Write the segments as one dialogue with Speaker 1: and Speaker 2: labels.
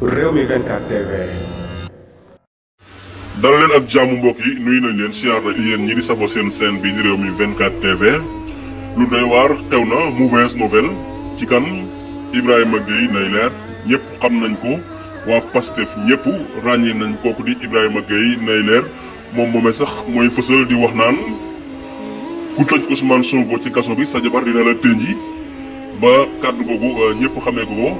Speaker 1: Rewmi 24 TV.
Speaker 2: dal leen ak jàmm mbokk yi nuyu nañ leen siyaar nañ yéen ñi di safoo seen scène bi di Rewmi 24 TV. lu doy waar xew na mauvaise nouvelle ci kan Ibrahima Gueye nay leer ñëpp xam nañ ko waa Pastef ñëpp ràññee nañ kooku di Ibrahima Gueye nay leer moom moomee sax mooy fësal di wax naan ku tëj Ousmane Sonko ci kaso bi sa jabar dina la tënji ba kàddu googu ñëpp xamee ko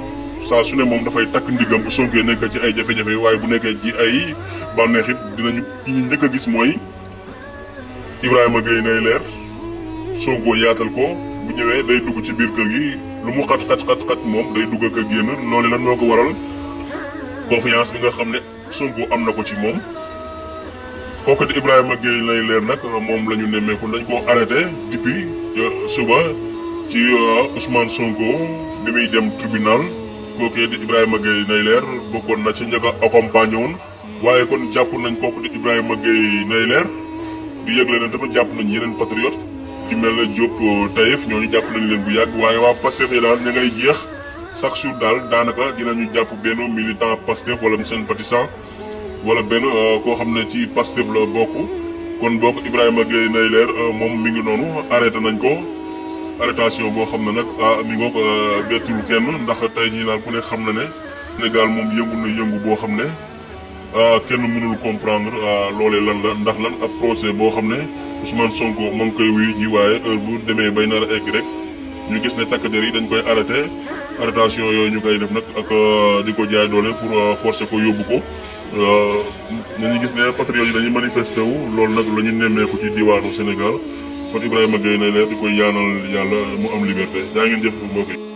Speaker 2: saa su ne moom dafay takk ndigam bu Sonko nekk ci ay jafe-jafe waaye bu nekkee ci ay bànneex it dinañu ki ñu njëkk a gis mooy Ibrahima Gueye nay leer Sonko yaatal ko bu ñëwee day dugg ci biir kër gi lu mu xat moom day dugg ak a génn loolu lan moo ko waral confiance bi nga xam ne Sonko am na ko ci moom. kooku di Ibrahima Gueye nay leer nag moom la ñu nemmeeku dañ koo arrêté depuis suba ci Ousmane Sonko bi muy dem tribunal kooku di Ibrahima Gueye nay leer bokkoon na ci njëkk a accompagné woon waaye kon jàpp nañ kooku di Ibrahima Gueye nay leer di yëgle ne tamit jàpp nañ yeneen patriote ci mel ne Diop Taïf ñooñu jàpp nañ leen bu yàgg waaye waa Pastef yi daal ña ngay jeex chaque jour daal daanaka dinañu jàpp benn militant Pastef wala sympathisant wala benn koo xam ne ci Pastef la bokk kon bokk Ibrahima Gueye nay leer moom mi ngi noonu arrêté nañ ko arrêtation boo xam ne nag mi ngoo ko bettul kenn ndax tey jii daal ku ne xam na ne Sénégal moom yëngu na yëngu boo xam ne kenn mënul comprendre loolee lan la ndax lan ab procès boo xam ne Ousmane Sonko moo ngi koy wuyu ji waaye heure bu demee bay nar a egg rek ñu gis ne takk der yi dañ koy arrêté arrêtation yooyu ñu koy def nag ak di ko jaay doole pour forcer ko yóbbu ko nañu gis ne patriotes yi dañuy manifesté wu loolu nag la ñu nemmeeku ci diwaanu Sénégal kon Ibrahima Gueye nay leer di koy yaanal yàlla mu am liberté jaa ngeen jëf mbokk yi